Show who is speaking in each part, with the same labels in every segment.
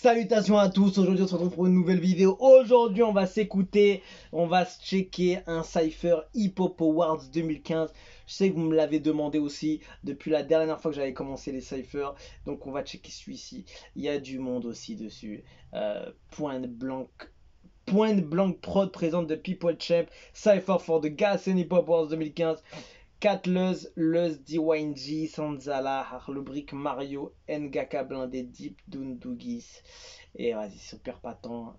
Speaker 1: Salutations à tous, aujourd'hui on se retrouve pour une nouvelle vidéo. Aujourd'hui on va s'écouter, on va se checker un cypher Hip Hop Awards 2015. Je sais que vous me l'avez demandé aussi depuis la dernière fois que j'avais commencé les cyphers. Donc on va checker celui-ci, il y a du monde aussi dessus. Point Blank Prod présente The People Champ, Cypher for the Gas and Hip Hop Awards 2015. Kat Luz, DYNG, Sanzala, Harlobrick, Mario, Ngaka Blindé, Deep, Dundugis. Et vas-y, si on perd pas de temps.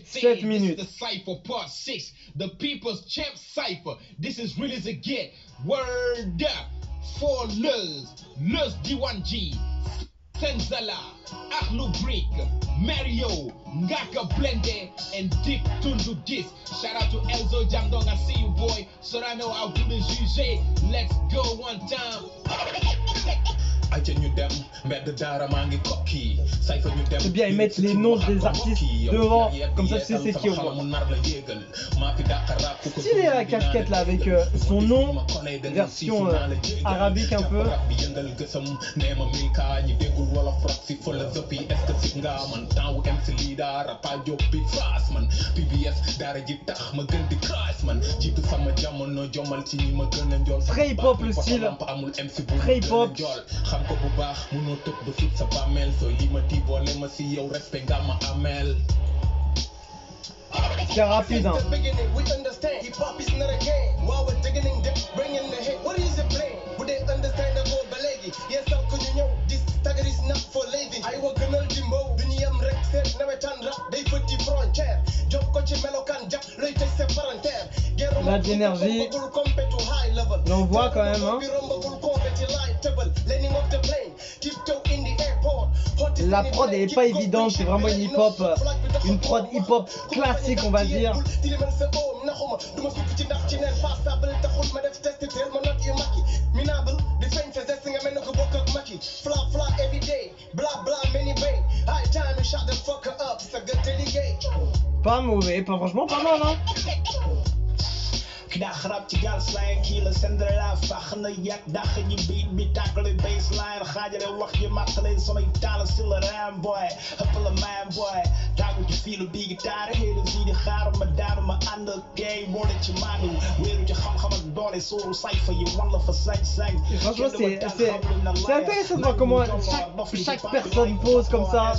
Speaker 1: 7 minutes.
Speaker 2: The Cypher Part 6, The People's Champ Cypher. This is real as it get. Word up for Luz, DYNG, Sanzala, Harlobrick, Mario, Ngaka Blende, and Dick Dundugis. Shout out to Elzo Jamdong, I see you boy. Sorano out to the juge. Let's go one time.
Speaker 1: C'est bien, ils mettent les noms des artistes devant, comme ça tu sais c'est qui au moins. C'est stylé la casquette là avec son nom, version arabique un peu. Très hip hop le style, très hip hop. C'est rapide hein. Il a de l'énergie. On voit quand même hein. La prod elle est pas évidente, c'est vraiment une prod hip hop classique on va dire. Pas mauvais, franchement pas mal hein.
Speaker 3: Knagrap je gal slang kilo sendera fakhna yak dakh je beat bi tackle baseline khajale wax je matale samay talen silla ram boy huppel man boy dagu je feel bi guitar hele zi di xaar ma daanu ma and gay mo de ci manu weru ci xam xam ak doole suru cypher you one love for sang.
Speaker 1: Franchement c'est intéressant de voir comment chaque personne pose comme ça.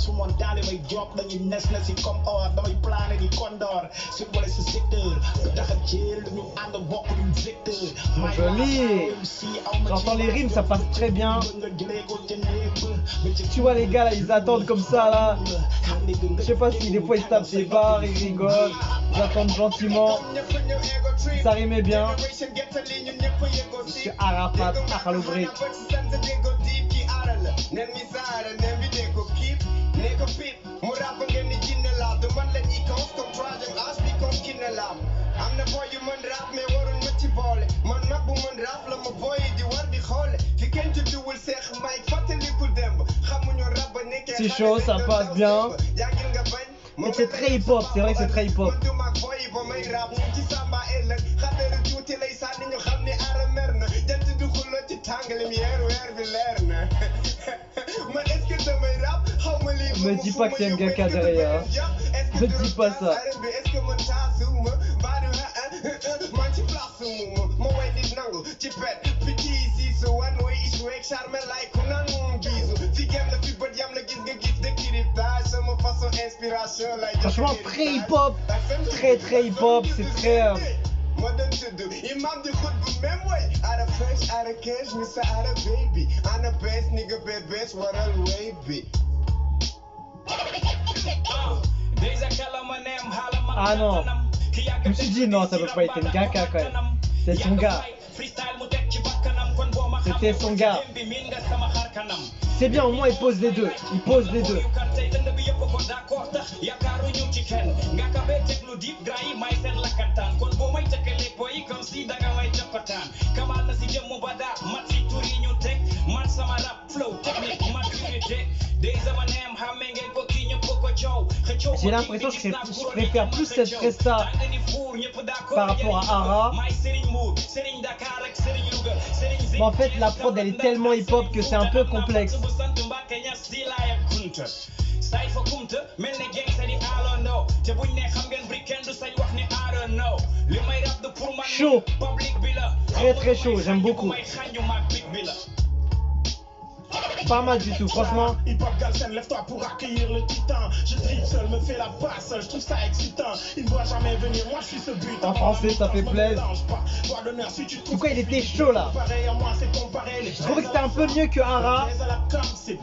Speaker 1: Joli. J'entends les rimes, ça passe très bien. Tu vois les gars là, ils attendent comme ça là. Je sais pas si des fois ils se tapent des barres, ils rigolent, ils attendent gentiment. Ça rimait bien. C'est Arafat, Harlobrick.
Speaker 4: I'm the boy you man rap me warun mutti boole man mag bu man rap la ma boy di war di xoole fi kenn judduwul seex Mike fàttaliku demb xamuñu rap ba nekkee
Speaker 1: c'est chaud, ça passe bien. Mais c'est très hip hop, c'est vrai que c'est très hip hop. Me dis pas que c'est Ngaka derrière. Me dis pas ça. Franchement très hip hop, très hip hop, c'est très ah non, je me suis dit non, ça peut pas être Ngaka quand même. C'est son gars. C'était son gars. C'est bien, au moins il pose les deux. Il pose les deux. J'ai l'impression que je préfère plus cette presta par rapport à Ara. Mais en fait la prod elle est tellement hip hop que c'est un peu complexe.
Speaker 3: kunta say fa kumta mel ne gang sa di alondo te buñ ne xam ngeen brick kenn du sañ wax ni I don't know li may rap de pour man
Speaker 1: Chaud.
Speaker 3: public bi la
Speaker 1: Très très chaud, j'aime beaucoup.
Speaker 3: may xañu ma big bi la
Speaker 1: Pas mal du tout, franchement.
Speaker 3: Hip Hop Galsen, lève-toi pour accueillir le titan. Je dribble seul, me fais la passe, je trouve ça excitant. Il ne doit jamais venir, moi je suis ce but.
Speaker 1: En français, ça fait plaisir. Pourquoi il était chaud là? Je trouvais que c'était un peu mieux que Hara.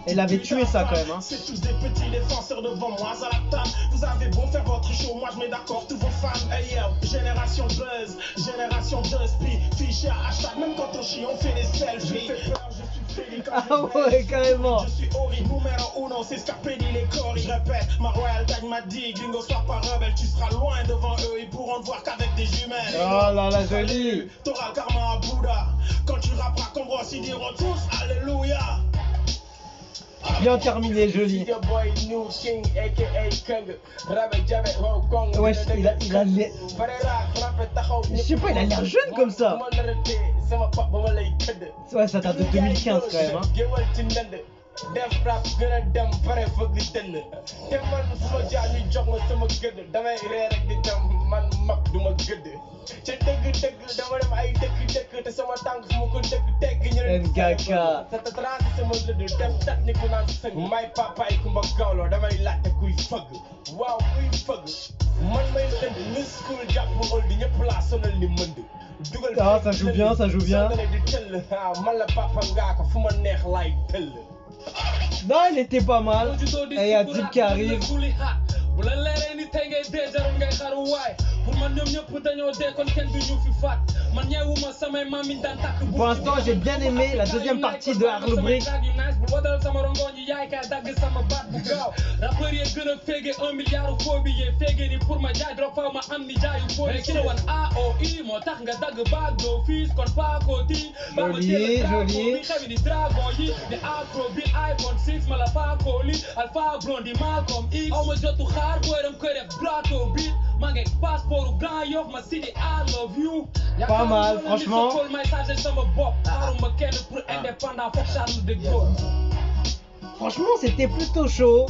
Speaker 1: Elle avait tué ça quand même. Hein.
Speaker 3: C'est tous des petits défenseurs devant moi à la table. Vous avez beau faire votre show, moi je mets d'accord tous vos fans. Hey yo, génération buzz, génération buzz, fiché à hashtag, même quand on chie, on fait des selfies. Je fais peur, je suis félix quand
Speaker 1: Ah ouais, carrément.
Speaker 3: je suis Ori, numéro uno, c'est Scarpelli les coris. Je répète, ma royal tag m'a dit, gringo sois pas rebelle, tu seras loin devant eux, ils pourront te voir qu'avec des jumelles.
Speaker 1: Oh là là, joli.
Speaker 3: T'auras le karma à Bouddha, quand tu rapperas comme Ross, ils diront tous Alléluia.
Speaker 1: Bien terminé, joli. Wesh, il a l'air... Je sais pas, il a l'air jeune comme ça. Ouais, ça date de 2015 quand même. Hein.
Speaker 3: def rap gën a dem pare fëgg dënn te man fu ma jaar ñu jox ma sama gëdd damay ree rek di dem man mag du ma gëdd ca dëgg-dëgg dama dem ay dëkk te sama tànk fu ma ko dëgg tegg ñu ne
Speaker 1: Ngaka.
Speaker 3: sa tracé sama gëdd def tat ni ku naan sëng may papaay Kumba Gawlo damay laajte kuy fëgg waaw kuy fëgg man may lënd ni school jàpp ol di ñëpp laa sonal ni mënd dugal
Speaker 1: Ah, ça joue bien, ça joue bien.
Speaker 3: di tëll man la papa ngaaka fu ma neex laay tëll.
Speaker 1: Non, il était pas mal. Et il y a Dip qui arrive.
Speaker 5: bu la leeree ni tey ngay dee jarul ngay xaru waay pour man ñoom ñëpp dañoo dee kon kenn du ñu fi faat man ñeewuma samay maam yi daan tàkk
Speaker 1: Pour l'instant, j'ai bien aimé la deuxième partie de Arlo Brick.
Speaker 5: bu wadal sama rongoñ yi yaay kaay dagg sama baat bu gaaw rappeur yi gën a féege 1 milliard foo bi yee féege ni pour ma jaay dro faw ma am ni jaayu foo yi ki ne wan AOI moo tax nga dagg baag doo fiis kon faa ko ti
Speaker 1: Joli, joli.
Speaker 5: bi xewi ni dragon yi ni afro bi iPhone 6 ma la faa ko li Alpha Blondy Malcolm X aw ma jotu xaar booy dem koy def plateau beat maa ngi passeport u Grand Yoff ma city I love you.
Speaker 1: Pas mal, franchement. Franchement, c'était plutôt chaud.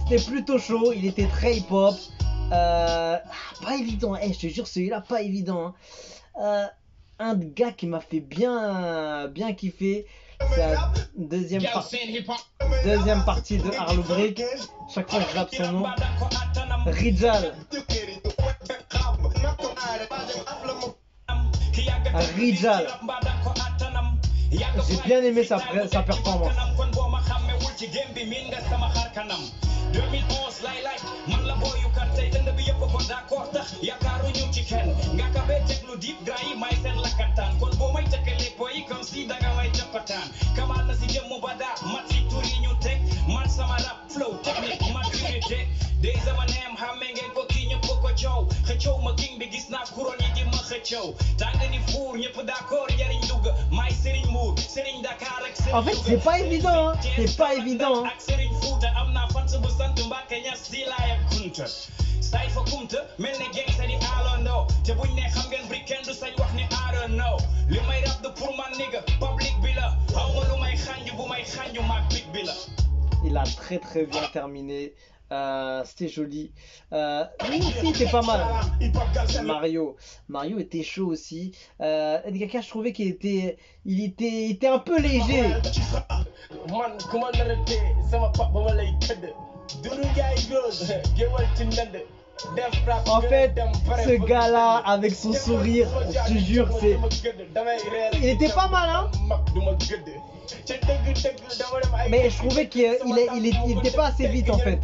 Speaker 1: C'était plutôt chaud. Il était très hip-hop. Pas évident. Je te jure, celui-là, pas évident. Hein. Un gars qui m'a fait bien kiffer. C'est la deuxième partie de Arlo Brick. Chaque fois, je rappe son nom. Rijal. Rijal. J'ai bien aimé sa performance.
Speaker 3: 2011 lay like man la boyu kan tey dënd bi yëpp ko d'accord tax yaakaaru ñu ci kenn nga ka bee teglu deep gra yi may seen lakkantaan kon boo may tëkkale boy comme si danga may jàppataan kamal na si jëmm ba daa mat si tur yi ñu teg man sama rap flow technique maturité day sama neem xàmme ngeen ko kii ñëpp ko coow xëccoow ma king bi gis naa kuroon yi di ma xëccoow tàng ni fuur ñëpp d'accord njariñ dugg may Serigne Mour Serigne Dakar ak Serigne
Speaker 1: En fait, c'est pas évident, hein. C'est pas évident. Hein.
Speaker 3: ak Serigne Fouta am naa fan bu sant Mbàkke ñas si laaya kunta say fa kumta mel ne gang sa di alondo te buñ ne xam ngeen brick kenn du sañ wax ni I don't know li may rap de pour man nigga public bi la xaw ma lu may xànju bu may xànju ma big bi la.
Speaker 1: Il a très très bien terminé. C'était joli. Lui aussi était pas mal. Mario était chaud aussi. Ngaka, je trouvais qu'il était, il était un peu léger. En fait, ce gars-là, avec son sourire, je te jure, il était pas mal, hein. Mais je trouvais qu'il était pas assez vite en fait.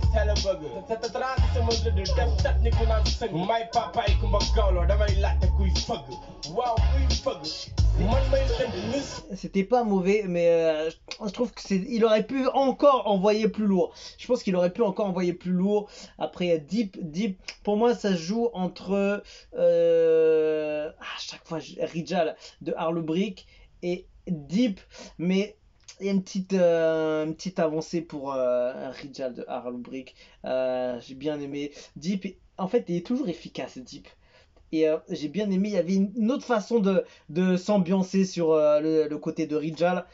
Speaker 1: C'était pas mauvais, mais je trouve que il aurait pu encore envoyer plus lourd. Je pense qu'il aurait pu encore envoyer plus lourd. Après Deep, pour moi ça se joue entre à chaque fois Rijal de Arlo Brick et Deep, mais il y a une petite avancée pour Rijal de Arlo Brick. J'ai bien aimé Deep. En fait, il est toujours efficace Deep. Et j'ai bien aimé. Il y avait une autre façon de s'ambiancer sur le côté de Rijal.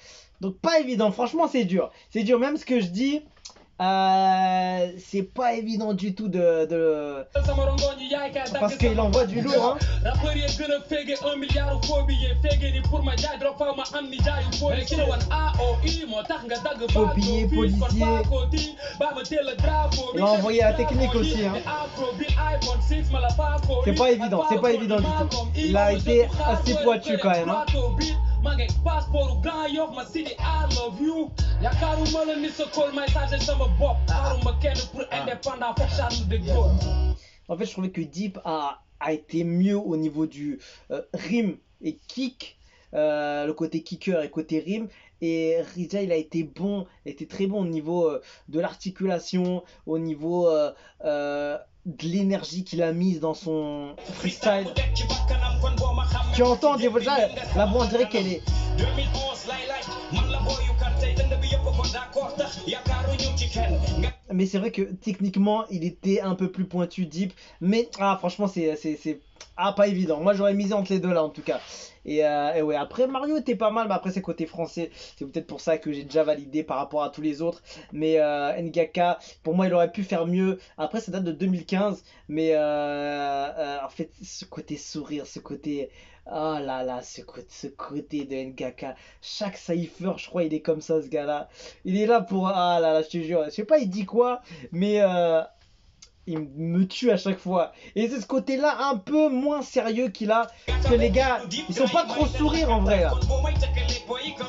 Speaker 1: Donc pas évident. Franchement, c'est dur. C'est dur. Même ce que je dis, C'est pas évident du tout parce qu'il envoie du lourd, hein.
Speaker 5: rappeur yi gën a féege 1 milliard faux billets féege ni pour ma jaay drop faw ma am ni jaayu police ki ne woon AOI moo tax nga dagg
Speaker 1: Faux billets, policier. Il a envoyé la technique aussi, hein. C'est pas évident du tout. Il a été assez pointu quand même, hein.
Speaker 5: maa ngi passeport Grand Yoff ma city I love you yaakaaruma la ni sa call may chargé sama bopp xaaruma kenn pour indépendant foog Charles de Gaulle.
Speaker 1: En fait, je trouvais que Deep a été mieux au niveau du rime et kick, le côté kicker et côté rime. Et Rija, il a été bon, il a été très bon au niveau de l'articulation, au niveau de l'énergie qu'il a mise dans son freestyle. Tu entends déjà la voix, on dirait qu'elle est. Mais c'est vrai que techniquement, il était un peu plus pointu, Deep. Mais franchement, c'est pas évident. Moi, j'aurais misé entre les deux là, en tout cas. Et ouais, après, Mario était pas mal, mais après, c'est côté français. C'est peut-être pour ça que j'ai déjà validé par rapport à tous les autres. Mais Ngaka, pour moi, il aurait pu faire mieux. Après, ça date de 2015. Mais en fait, ce côté sourire, ce côté. Oh là là, ce côté de Ngaka. Chaque cypher, je crois, il est comme ça, ce gars-là. Il est là pour. Ah là là, je te jure. Je sais pas, il dit quoi, mais il me tue à chaque fois. Et c'est ce côté-là un peu moins sérieux qu'il a. Parce que les gars, ils sont pas trop sourire en vrai, là.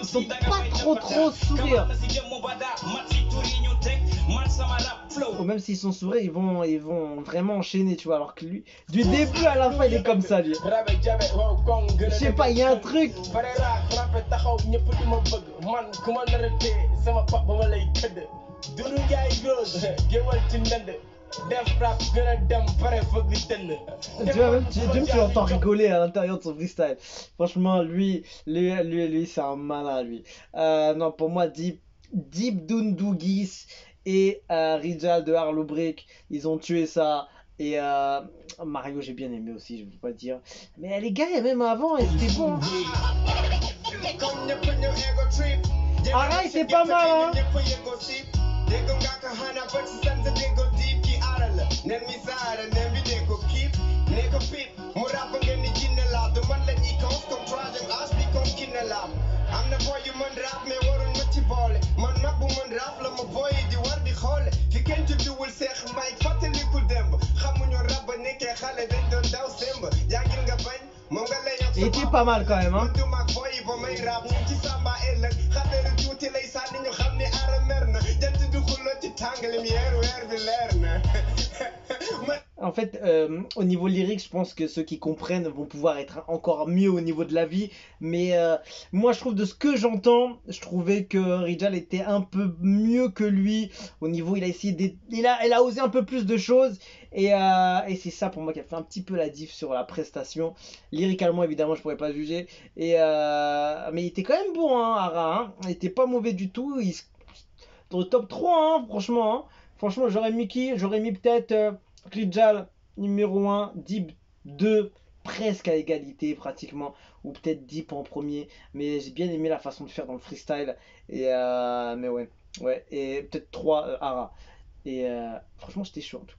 Speaker 1: Ils sont pas trop sourire. Ou même s'ils sont sourires, ils vont vraiment enchaîner, tu vois. Alors que lui, du début à la fin, il est comme ça, lui. Je sais pas, il y a un truc. Tu l'entends rigoler à l'intérieur de son freestyle. Franchement, lui c'est un malin, lui. Non, pour moi, Deep Dundugis et Rijal de Harlow Brick, ils ont tué ça. Et Mario, j'ai bien aimé aussi, je ne veux pas dire. Mais les gars, même avant, c'était bon. Arrête, c'est pas mal, hein.
Speaker 4: am na boy yu mën rap mais waruñ ma ci boole man mag bu mën rap la ma boy di war di xoole fi kenn judduwul seex Mike fàttaliku démb xamuñu rap ba nekkee xale dañ doon daw semb jàngil nga bañ moom nga lay yox.
Speaker 1: Il était pas mal quand même, hein.
Speaker 4: du mag boy yi ba may rap ñu ci samba ëllëg xateru tuuti lay sànni ñu xam ni ara mer na jant du xulloo ci tàngalim yeeru weer bi leer na.
Speaker 1: En fait, au niveau lyrique, je pense que ceux qui comprennent vont pouvoir être encore mieux au niveau de la vie. Mais moi, je trouve de ce que j'entends, je trouvais que Rijal était un peu mieux que lui. Au niveau, il a essayé, il a osé un peu plus de choses. Et c'est ça pour moi qui a fait un petit peu la diff sur la prestation. Lyricalement, évidemment, je pourrais pas juger. Mais il était quand même bon, hein, Ara. Hein. Il était pas mauvais du tout. Dans le top 3, hein, franchement. Hein. Franchement, j'aurais mis peut-être... Rijal numéro 1, Deep 2, presque à égalité pratiquement, ou peut-être Deep en premier, mais j'ai bien aimé la façon de faire dans le freestyle, mais ouais, et peut-être 3, Ara, et franchement j'étais chaud en tout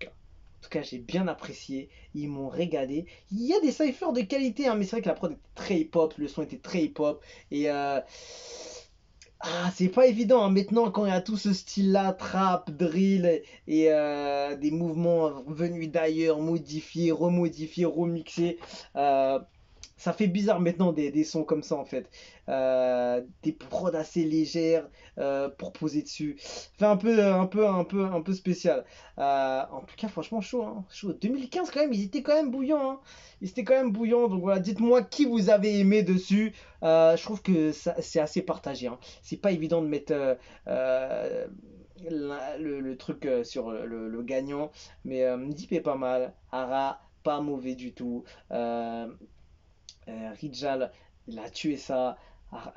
Speaker 1: cas, j'ai bien apprécié, ils m'ont régalé, il y a des cyphers de qualité, hein, mais c'est vrai que la prod était très hip-hop, le son était très hip-hop, et c'est pas évident, hein. Maintenant quand il y a tout ce style-là, trap, drill et des mouvements venus d'ailleurs, modifiés, remodifiés, remixés, ça fait bizarre maintenant des sons comme ça en fait. Des prods assez légères pour poser dessus. Fait un peu spécial. En tout cas, franchement chaud, hein. Chaud. 2015 quand même, ils étaient quand même bouillants. Hein. Ils étaient quand même bouillants. Donc voilà, dites-moi qui vous avez aimé dessus. Je trouve que c'est assez partagé. Hein. C'est pas évident de mettre le truc sur le gagnant. Mais Deep est pas mal. Ara, pas mauvais du tout. Rijal, il a tué ça.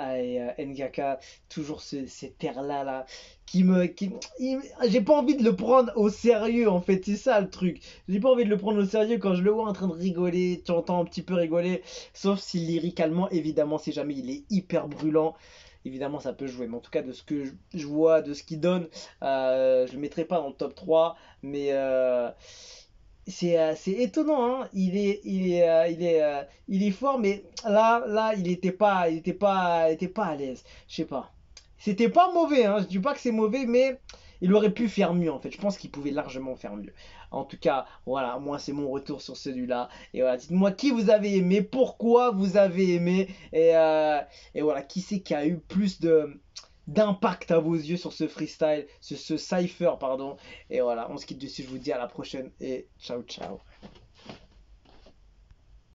Speaker 1: Et Ngaka, toujours cet air là j'ai pas envie de le prendre au sérieux en fait, c'est ça le truc, j'ai pas envie de le prendre au sérieux quand je le vois en train de rigoler, tu entends un petit peu rigoler, sauf si lyricalement évidemment si jamais il est hyper brûlant, évidemment ça peut jouer. Mais en tout cas, de ce que je vois, de ce qu'il donne, je le mettrai pas dans le top 3, mais c'est étonnant, hein. Il est fort, mais là, il était pas à l'aise. Je sais pas. C'était pas mauvais, hein. Je dis pas que c'est mauvais, mais il aurait pu faire mieux, en fait. Je pense qu'il pouvait largement faire mieux. En tout cas, voilà, moi, c'est mon retour sur celui-là. Et voilà, dites-moi qui vous avez aimé, pourquoi vous avez aimé, et voilà, qui c'est qui a eu plus d'impact à vos yeux sur ce freestyle, ce cypher, pardon. Et voilà, on se quitte dessus, je vous dis à la prochaine et ciao ciao.